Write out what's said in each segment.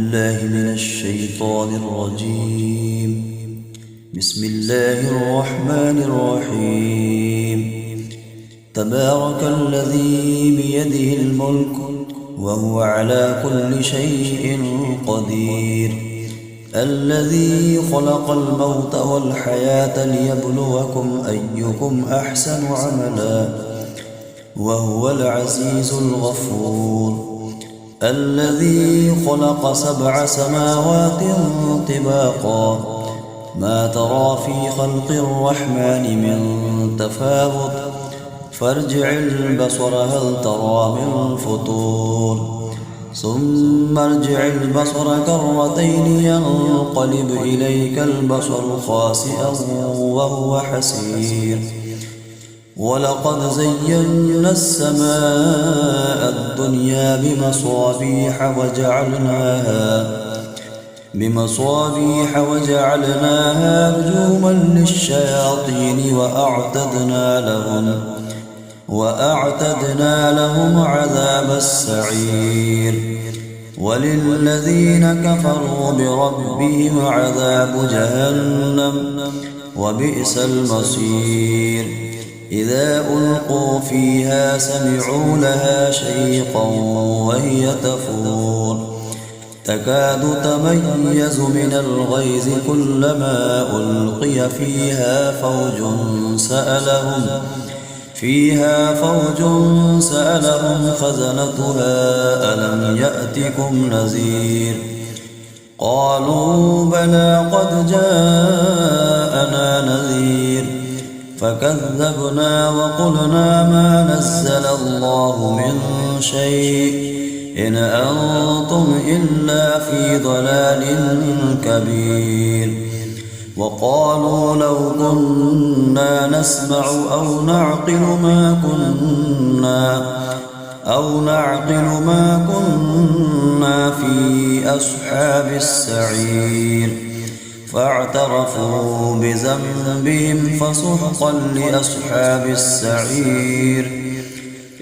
بالله من الشيطان الرجيم. بسم الله الرحمن الرحيم. تبارك الذي بيده الملك وهو على كل شيء قدير، الذي خلق الموت والحياة ليبلوكم أيكم أحسن عملا وهو العزيز الغفور. الذي خلق 7 سماوات طباقا، ما ترى في خلق الرحمن من تفاوت، فارجع البصر هل ترى من فطور، ثم ارجع البصر كرتين ينقلب إليك البصر خاسئا وهو حسير. ولقد زينا السماء الدنيا بمصابيح وجعلناها رجوما للشياطين وأعتدنا لهم عذاب السعير. وللذين كفروا بربهم عذاب جهنم وبئس المصير. إذا ألقوا فيها سمعوا لها شيقا وهي تفور، تكاد تميز من الغيظ كلما ألقي فيها فوج سألهم خزنتها ألم يأتكم نذير؟ قالوا بلى قد جاءنا نذير، فكذبنا وقلنا ما نزل الله من شيء إن أنتم إلا في ضلال كبير. وقالوا لو كنا نسمع أو نعقل ما كنا في أصحاب السعير. فاعترفوا بذنبهم فسحقا لأصحاب السعير.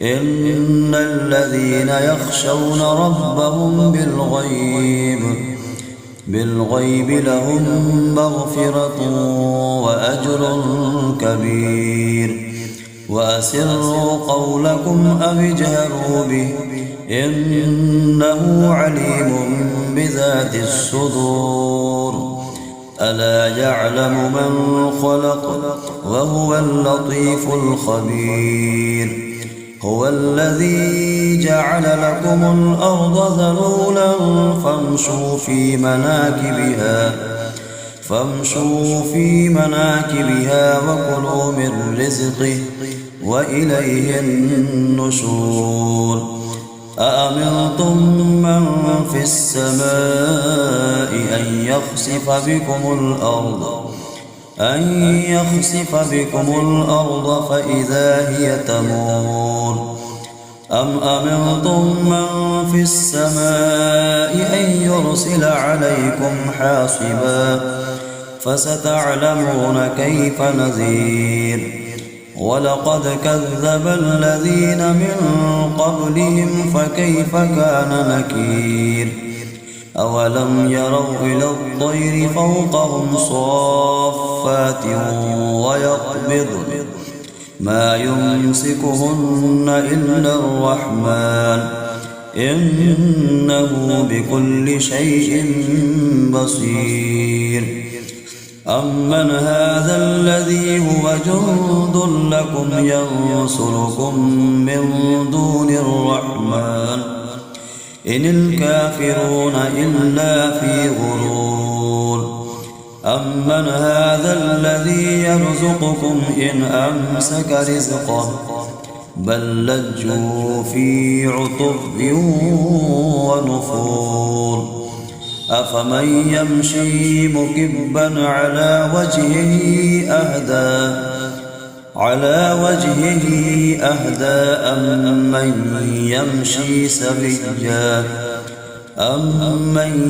إن الذين يخشون ربهم بالغيب لهم مغفرة وأجر كبير. وأسروا قولكم أو اجهروا به إنه عليم بذات الصدور. ألا يعلم من خلق وهو اللطيف الخبير. هو الذي جعل لكم الأرض ذلولا فامشوا في مناكبها وكلوا من رزقه وإليه النشور. أأمنتم من في السماء أن يخسف بكم الأرض فإذا هي تمور، أم أمنتم من في السماء أن يرسل عليكم حاصبا فستعلمون كيف نذير. ولقد كذب الذين من قبلهم فكيف كان نكير. أولم يروا إلى الطير فوقهم صافات ويقبضن ما يمسكهن إلا الرحمن إنه بكل شيء بصير. أمن هذا الذي هو جند لكم ينصركم من دون الرحمن إن الكافرون إلا في غرور. أمن هذا الذي يرزقكم إن أمسك رزقه بل لجوا في عتب ونفور. أفمن يمشي مكبا على وجهه أهدى أمن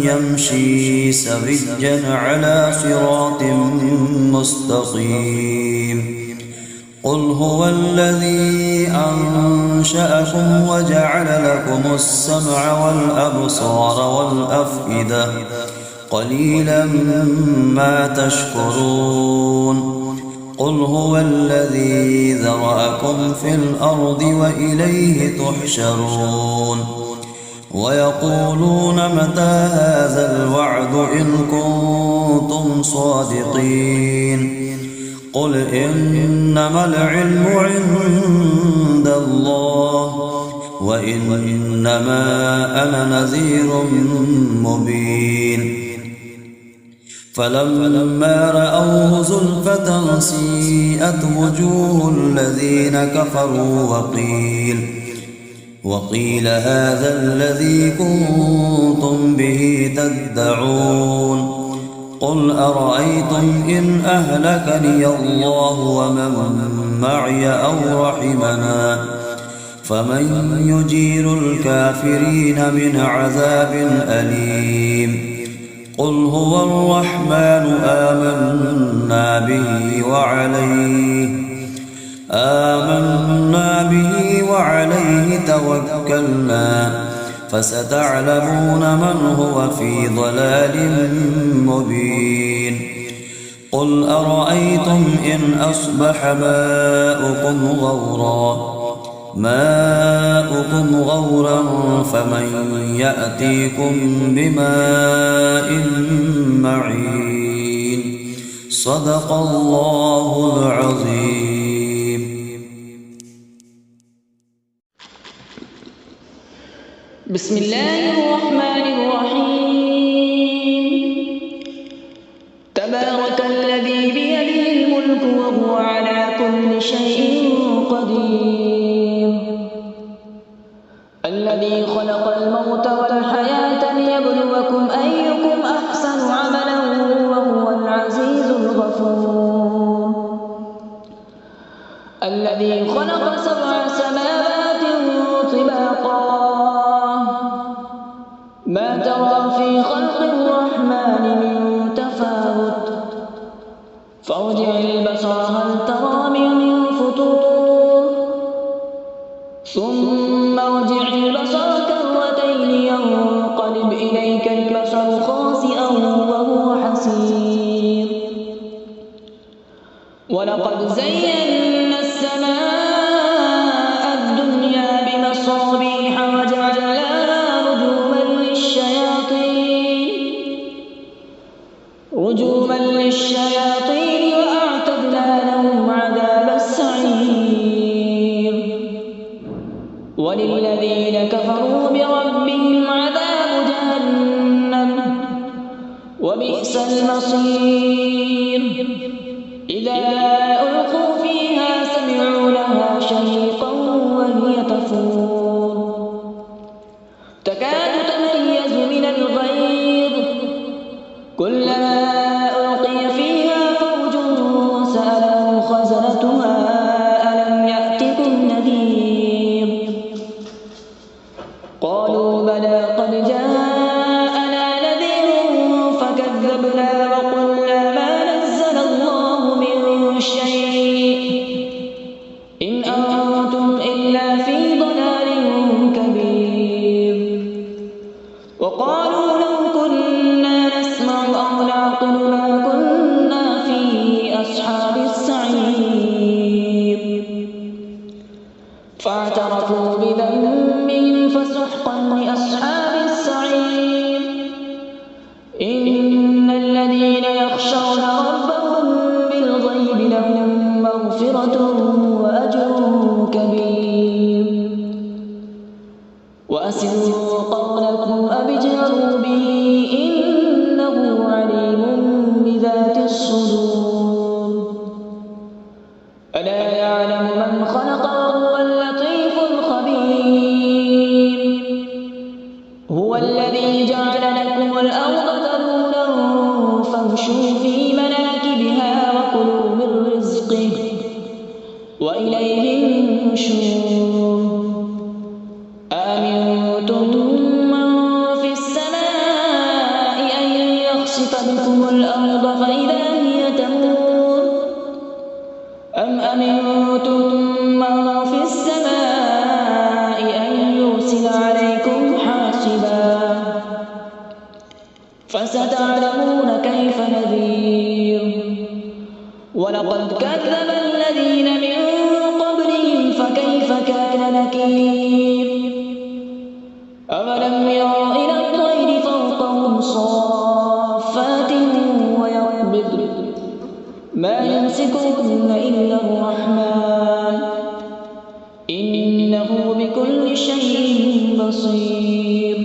يمشي سويا على صراط مستقيم. قل هو الذي أنشأكم وجعل لكم السمع والأبصار والأفئدة قليلا ما تشكرون قل هو الذي ذرأكم في الأرض وإليه تحشرون ويقولون متى هذا الوعد إن كنتم صادقين قل إنما العلم عند الله وإنما أنا نذير مبين فلما رأوه زلفة سيئت وجوه الذين كفروا وقيل هذا الذي كنتم به تدعون قل أرأيتم إن أهلكني الله ومن معي أو رحمنا فمن يجير الكافرين من عذاب أليم قل هو الرحمن آمنا به وعليه توكلنا فستعلمون من هو في ضلال مبين قل أرأيتم إن أصبح ماؤكم غورا فمن يأتيكم بماء معين صدق الله العظيم. بسم الله الرحمن الرحيم. تبارك الذي بيده الملك وهو على كل شيء قدير. الذي خلق الموت والحياة ليبلوكم أيكم أحسن عملا وهو العزيز الغفور. الذي خلق 7 سماوات طباقا ما ترى في خلق الرحمن من تفاوت فارجع البصر هل ترى من فطور ثم ارجع البصر كرتين ينقلب إليك البصر خاسئا وهو حسير. ولقد زينا السماء الدنيا بمصابيح وجعلناها رجوما للشياطين وأعتدنا لهم عذاب السعير. وللذين كفروا بربهم عذاب جهنم وبئس المصير. إذا ألقوا فيها سمعوا لها شهيقا وهي تفور تكاد تميز من الغيظ كلما ألقي فيها فوج سألهم خزنتها ألم يأتكم نذير قالوا بلى قد جاءنا نذير فكذبنا وقلنا ما نزل الله من شيء إن أنتم إلا في ضلال كبير. وقالوا لو كنا نسمع أو نعقل ما كنا في أصحاب السعير. فاعترفوا بذنبهم فسحقا لأصحاب السعير. إن الذين يخشون ربهم بالغيب لهم مغفرة وأجر كبير. وأسروا قولكم أو اجهروا به إنه عليم بذات الصدور. ألا يعلم من خلق وهو اللطيف الخبير. هو الذي جعل لكم الأرض ذلولا فامشوا في مناكبها وكلوا من رزقه وإليه النشور. أأمنتم من في السماء أن يخسف بكم الأرض فإذا هي تمور أم أمنتم فستعلمون كيف نذير. ولقد كذب الذين من قبلهم فكيف كان نكير. أولم يروا إلى الطير فوقهم صافات ويقبضن ما يمسكهن إلا الرحمن إنه بكل شيء بصير.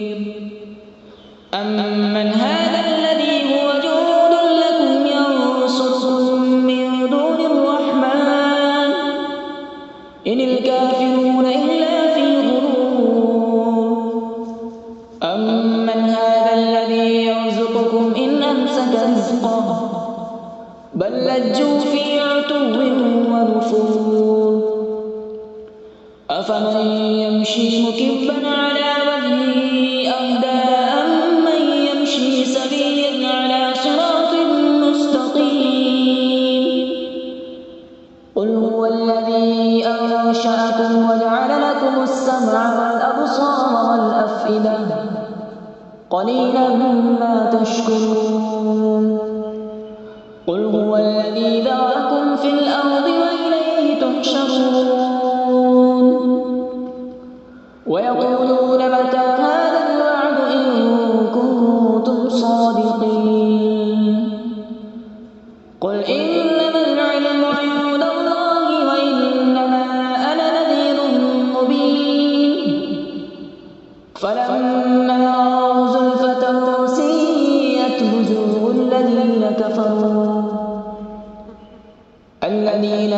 أمن هذا الذي هو جند لكم ينصركم من دون الرحمن إن الكافرون إلا في غرور. أمن هذا الذي يرزقكم إن أمسك رزقه بل لجوا في عتو ونفور. أفمن يمشي مكبا على وجهه أهدى أمن يمشي سويا على صراط مستقيم. قل هو الذي أنشأكم وجعل لكم السمع والأبصار والأفئدة قليلا ما تشكرون. قل هو الذي ذرأكم في الأرض وإليه تحشرون. ويقولون متى هذا الوعد إن كنتم صادقين. قل إنما العلم عند الله وإنما أنا نذير مبين. فلما رأوا زلفة سيئت وجوه الذين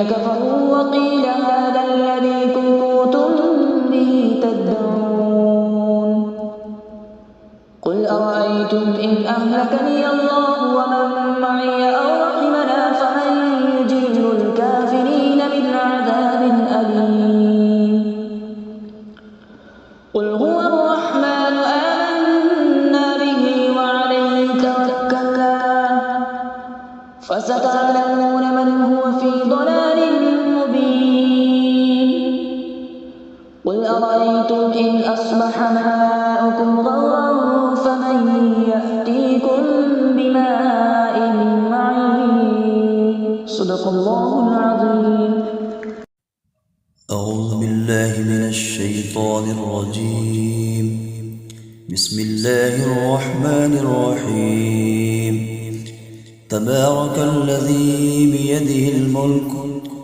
كفروا وقيل هذا الذي كنتم به تدعون. قل أرأيتم إن أهلكني الله ومن معي أو رحمنا فمن يجير الكافرين من عذاب أليم. قل هو الرحمن آمنا به وعليه توكلنا فستعلمون من هو في ضلال مبين. قل أرأيتم إن أصبح ماؤكم غورا فمن يأتيكم بماء معين. صدق الله العظيم. أعوذ بالله من الشيطان الرجيم. بسم الله الرحمن الرحيم. تبارك الذي بيده الملك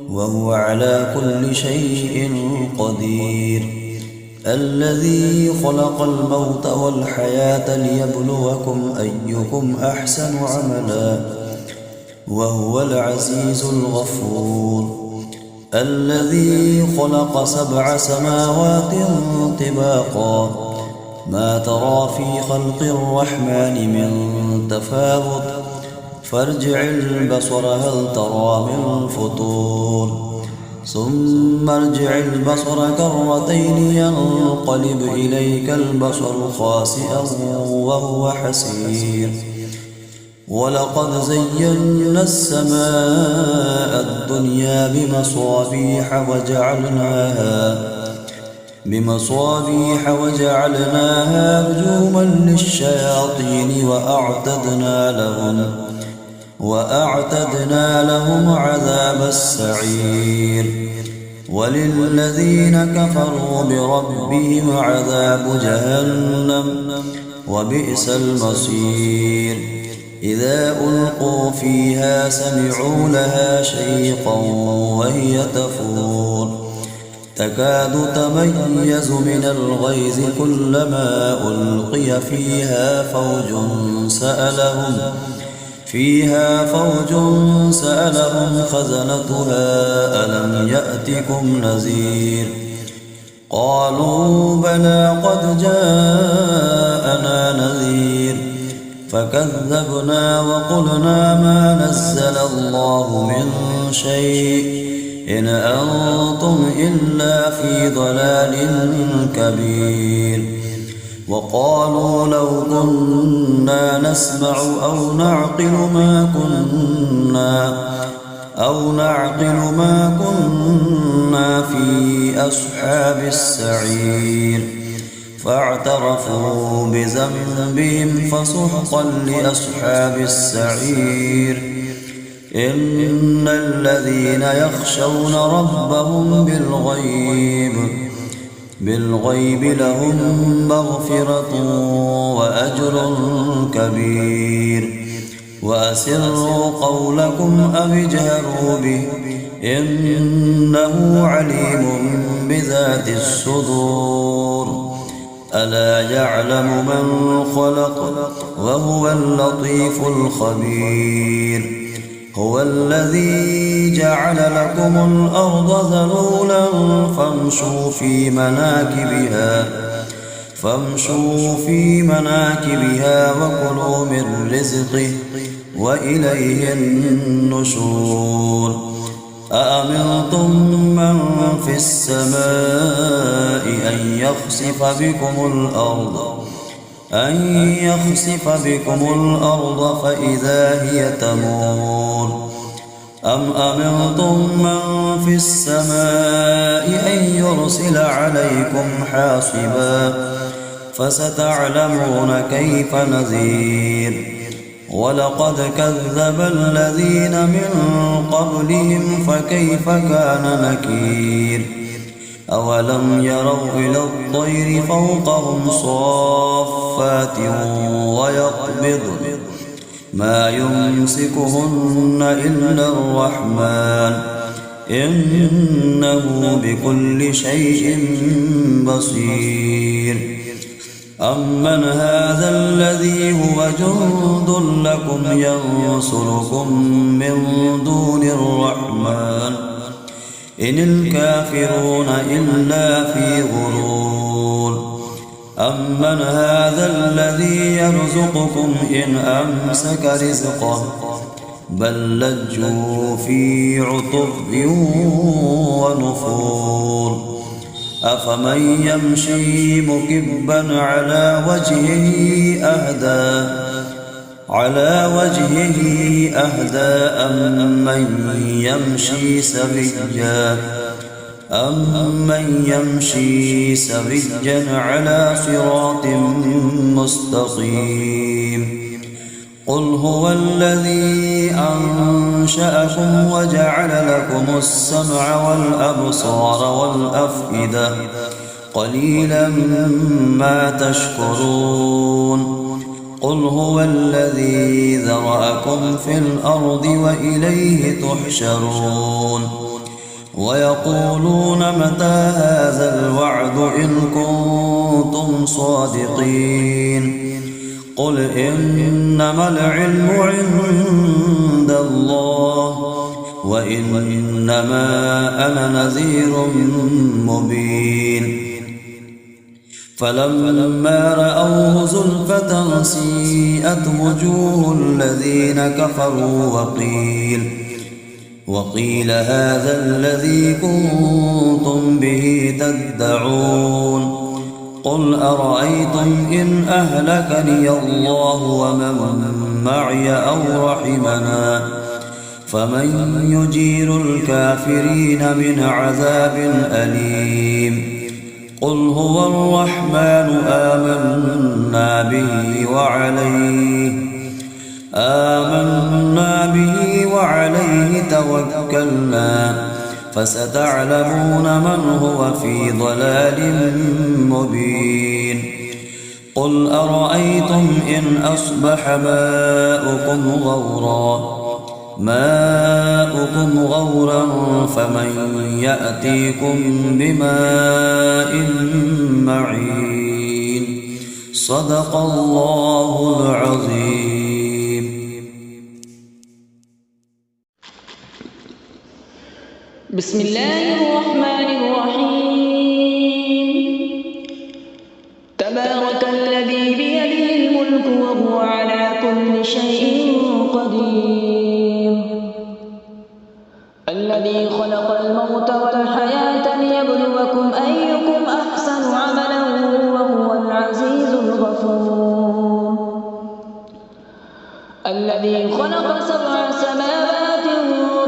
وهو على كل شيء قدير. الذي خلق الموت والحياة ليبلوكم أيكم أحسن عملا وهو العزيز الغفور. الذي خلق 7 سماوات طباقا ما ترى في خلق الرحمن من تفاوت فارجع البصر هل ترى من فطور ثم ارجع البصر كرتين ينقلب إليك البصر خاسئا وهو حسير. ولقد زينا السماء الدنيا بمصابيح وجعلناها رجوما للشياطين وأعتدنا لهم عذاب السعير. وللذين كفروا بربهم عذاب جهنم وبئس المصير. إذا ألقوا فيها سمعوا لها شيقا وهي تفور تكاد تميز من الغيظ كلما ألقي فيها فوج سألهم خزنتها ألم يأتكم نذير. قالوا بلى قد جاءنا نذير فكذبنا وقلنا ما نزل الله من شيء إن أنتم إلا في ضلال كبير. وقالوا لو كنا نسمع أو نعقل ما كنا في أصحاب السعير. فاعترفوا بذنبهم فسحقا لأصحاب السعير. إن الذين يخشون ربهم بالغيب لهم مغفرة وأجر كبير. وأسروا قولكم أو اجهروا به إنه عليم بذات الصدور. ألا يعلم من خلق وهو اللطيف الخبير. هو الذي جعل لكم الأرض ذلولا فامشوا في مناكبها وكلوا من رزقه وإليه النشور. أأمنتم من في السماء أن يخسف بكم الأرض فإذا هي تمور. أم أمنتم من في السماء أن يرسل عليكم حاصبا فستعلمون كيف نذير. ولقد كذب الذين من قبلهم فكيف كان نكير. أولم يروا إلى الطير فوقهم صافات ويقبضن ما يمسكهن إلا الرحمن إنه بكل شيء بصير. أمن هذا الذي هو جند لكم ينصركم من دون الرحمن إن الكافرون إلا في غرور. أمن هذا الذي يرزقكم إن أمسك رزقه بل لجوا في عتب ونفور. أفمن يمشي مكبا على وجهه أهدى أمن يمشي سويا على صراط مستقيم. قل هو الذي أنشأكم وجعل لكم السمع والأبصار والأفئدة قليلا ما تشكرون. قل هو الذي ذرأكم في الأرض وإليه تحشرون. ويقولون متى هذا الوعد إن كنتم صادقين. قل إنما العلم عند الله وإنما أنا نذير مبين. فلما رأوه زلفة سيئت وجوه الذين كفروا وقيل هذا الذي كنتم به تدعون. قل أرأيتم إن أهلكني الله ومن معي أو رحمنا فمن يجير الكافرين من عذاب أليم. قل هو الرحمن آمنا به وعليه توكلنا فستعلمون من هو في ضلال مبين. قل أرأيتم إن أصبح ماؤكم غورا فمن يأتيكم بماء معين. صدق الله العظيم. بسم الله الرحمن الرحيم. تبارك الذي بيده الملك وهو على كل شيء قدير. الذي خلق الموت والحياة ليبلوكم أيكم أحسن عملا وهو العزيز الغفور. الذي خلق 7 سماوات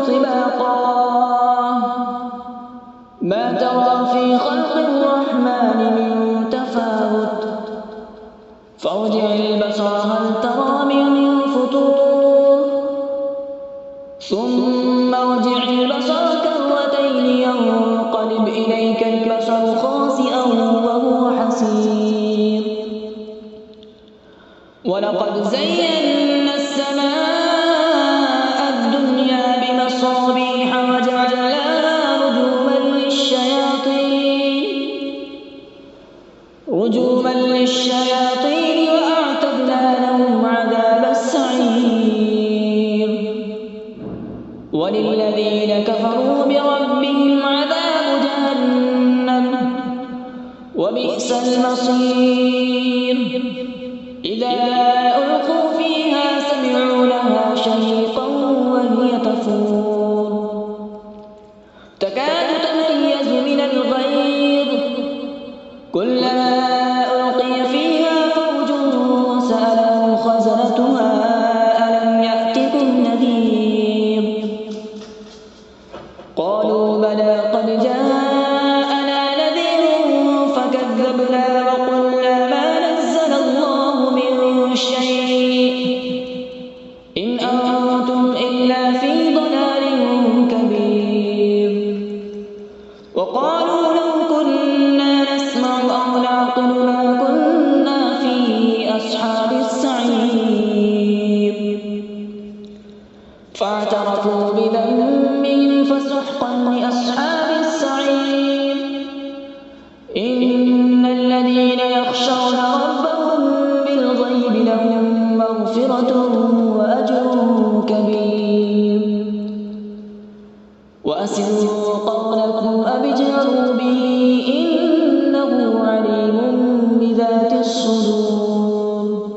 طباقا ما ترى في خلق الرحمن من تفاوت ولقد زينا السماء الدنيا بمصابيح وجعلناها رجوما للشياطين وأعتدنا لهم عذاب السعير وللذين كفروا بربهم عذاب جهنم وبئس المصير إذا ألقوا فيها سمعوا لها شهيقا وهي تفور تكاد تميز من الغيظ كلما ألقي فيها فوج سألهم خزنتها ألم يأتكم نذير قالوا بلى قد جاءنا نذير فكذبنا وقلنا ما نزل الله من شيء إن أنتم إلا في ضلال كبير وقالوا لو كنا نسمع أو نعقل ما كنا في أصحاب السعير فاعترفوا بذنبهم فسحقا لأصحاب السعير إن الذين يخشون ربهم بالغيب لهم مغفرة وأجر كبير وأسروا قولكم أو اجهروا به إنه عليم بذات الصدور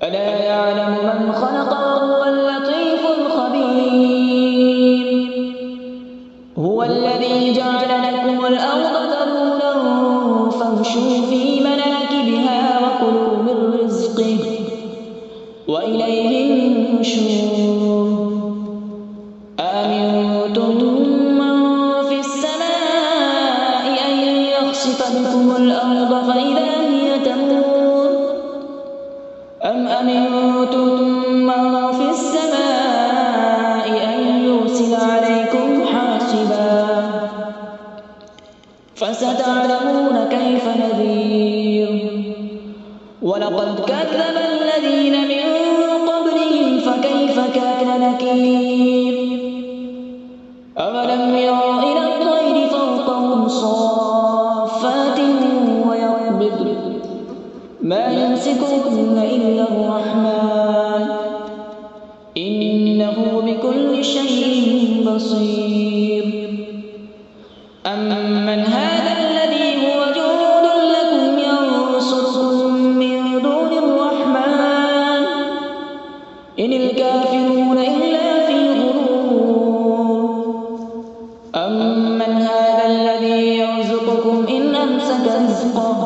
ألا يعلم من خلق وهو اللطيف الخبير هو الذي جعل لكم الأرض ذلولا فامشوا في مناكبها وكلوا من رزقه وإليه النشور أأمنتم من في السماء أن يخسف بكم الأرض فإذا هي تمور أم أمنتم من في السماء أن يرسل عليكم حاصبا فستعلمون كيف نذير ولقد كذب الذين من قبلهم فكيف كان نكير أولم يروا إلى الطير فوقهم صافات ويقبضن ما يمسكهن إلا الرحمن إنه بكل شيء بصير أمن هذا الذي هو جند لكم ينصركم من دون الرحمن إن الكافرون إلا في غرور أمن هذا الذي يرزقكم إن أمسك رزقه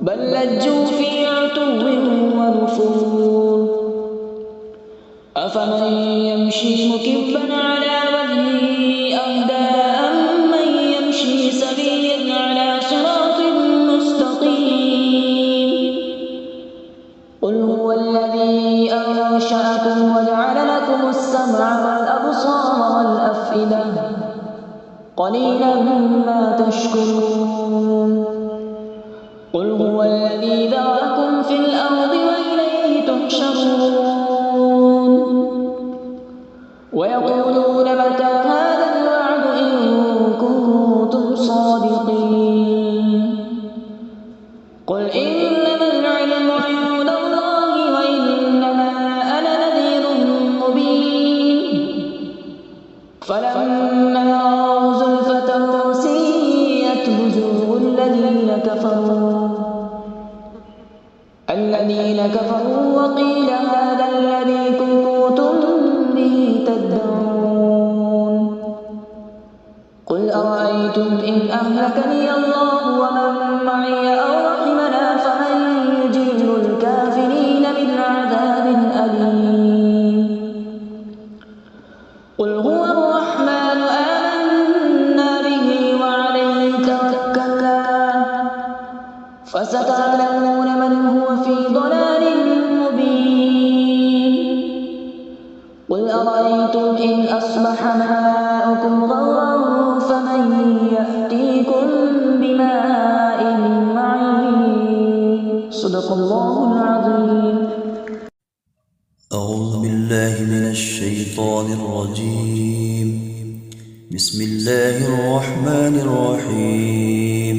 بل لجوا في عتو ونفور أفمن يمشي مكبا على وجهه أهدى أمن يمشي سويا على صراط مستقيم قل هو الذي أنشأكم وجعل لكم السمع والأبصار والأفئدة قليلا ما تشكرون قل هو الذي ذرأكم في الأرض وإليه تحشرون ويقولون متى هذا الوعد إن كنتم صادقين قل إنما العلم عند الله وإنما أنا نذير مبين فلما رأوا زلفة سيئت وجوه الذين كفروا وقيل هذا الذي كنتم به تدعون قل أرأيتم إن أهلكني الله ومن معي أو رحمنا فمن يجير الكافرين من عذاب أليم قل هو الرحمن آمنا به وعليه توكلنا فستعلمون من هو في ضلال مبين قل أرأيتم إن أصبح ماؤكم غورا فمن يأتيكم بماء معين صدق الله العظيم. أعوذ بالله من الشيطان الرجيم. بسم الله الرحمن الرحيم.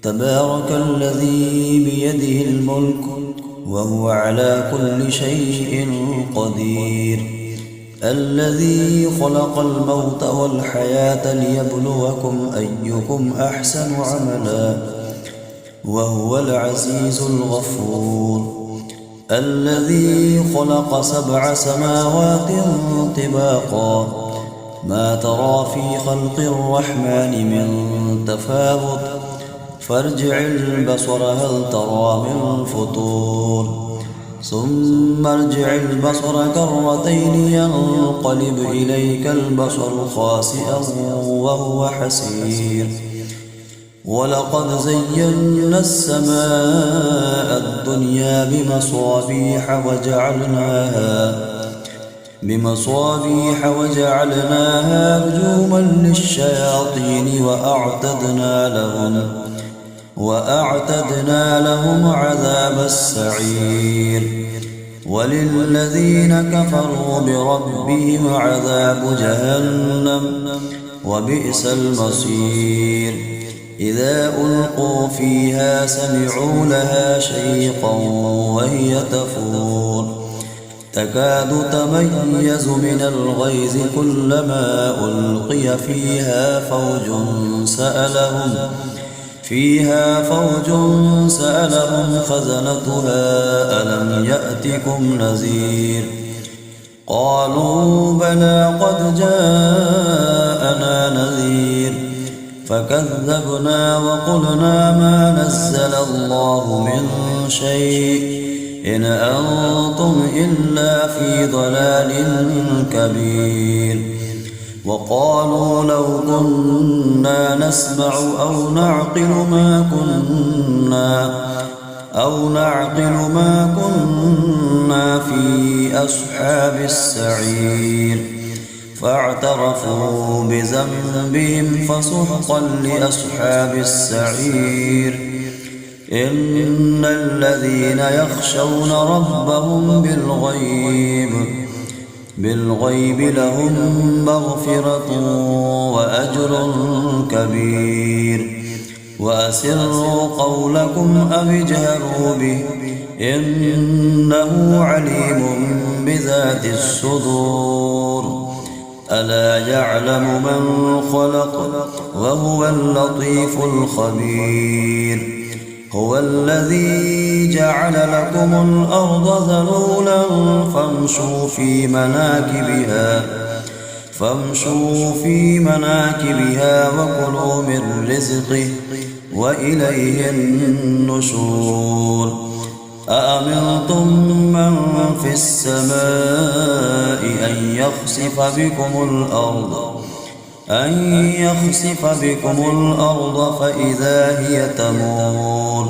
تبارك الذي بيده الملك وهو على كل شيء قدير. الذي خلق الموت والحياة ليبلوكم أيكم أحسن عملا وهو العزيز الغفور. الذي خلق 7 سماوات طباقا ما ترى في خلق الرحمن من تفاوت فارجع البصر هل ترى من فطور ثم ارجع البصر كرتين ينقلب إليك البصر خاسئا وهو حسير. ولقد زينا السماء الدنيا بمصابيح وجعلناها رجوما للشياطين وأعتدنا لهم عذاب السعير. وللذين كفروا بربهم عذاب جهنم وبئس المصير. إذا ألقوا فيها سمعوا لها شيقا وهي تفور تكاد تميز من الغيظ كلما ألقي فيها فوج سألهم خزنتها ألم يأتكم نذير. قالوا بلى قد جاءنا نذير فكذبنا وقلنا ما نزل الله من شيء إن أنتم إلا في ضلال كبير. وقالوا لو كنا نسمع أو نعقل ما كنا في أصحاب السعير. فاعترفوا بذنبهم فسحقا لأصحاب السعير. إن الذين يخشون ربهم بالغيب لهم مغفرة وأجر كبير. وأسروا قولكم أو اجهروا به إنه عليم بذات الصدور. ألا يعلم من خلق وهو اللطيف الخبير. هو الذي جعل لكم الأرض ذلولا فامشوا في مناكبها وكلوا من رزقه وإليه النشور. أأمنتم من في السماء أن يخسف بكم الأرض فإذا هي تمور.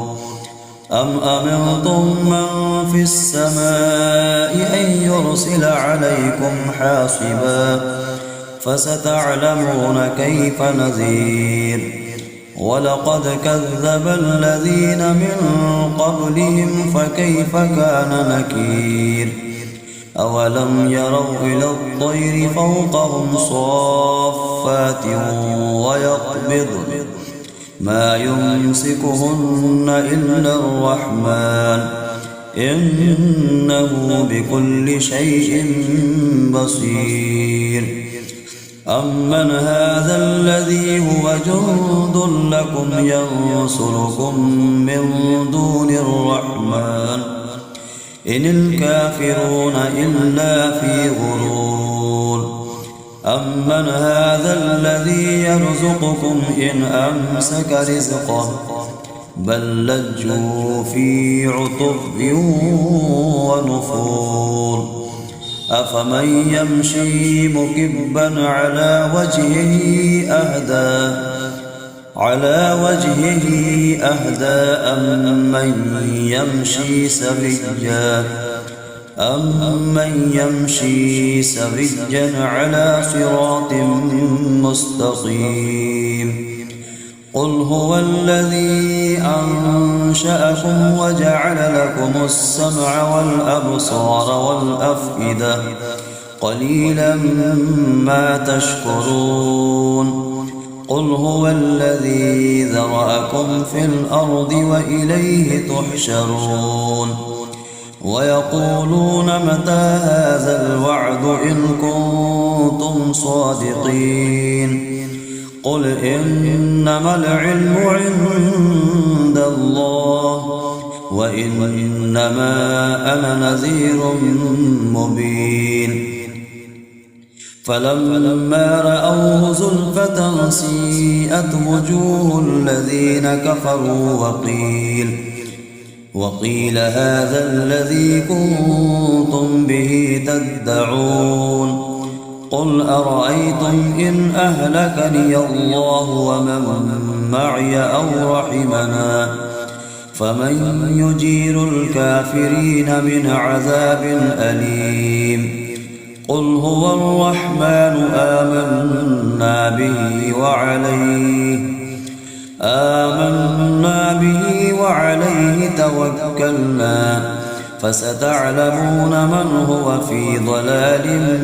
أم أمنتم من في السماء أن يرسل عليكم حاصبا فستعلمون كيف نذير. ولقد كذب الذين من قبلهم فكيف كان نكير. أولم يروا إلى الطير فوقهم صافات ويقبضن ما يمسكهن إلا الرحمن إنه بكل شيء بصير. أمن هذا الذي هو جند لكم ينصركم من دون الرحمن إن الكافرون إلا في غرور. أمن هذا الذي يرزقكم إن أمسك رزقه بل لجوا في عتب ونفور. أفمن يمشي مكبا على وجهه أهدى أمن يمشي سويا على صراط مستقيم. قل هو الذي أنشأكم وجعل لكم السمع والأبصار والأفئدة قليلا ما تشكرون قل هو الذي ذرأكم في الأرض وإليه تحشرون ويقولون متى هذا الوعد إن كنتم صادقين قل إنما العلم عند الله وإنما أنا نذير مبين فلما رأوه زلفة سيئت وجوه الذين كفروا وقيل هذا الذي كنتم به تدعون قل أرأيتم إن أهلكني الله ومن معي أو رحمنا فمن يجير الكافرين من عذاب أليم قل هو الرحمن آمنا به وعليه توكلنا فستعلمون من هو في ضلال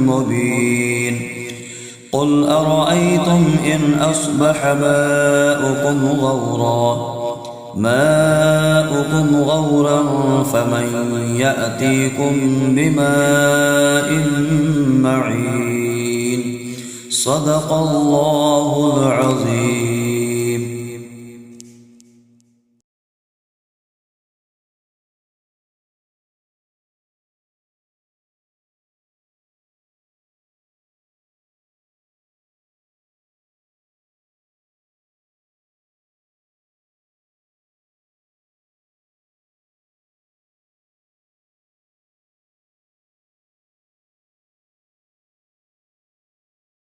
مبين قل أرأيتم إن أصبح ماؤكم غورا فمن يأتيكم بماء معين صدق الله العظيم.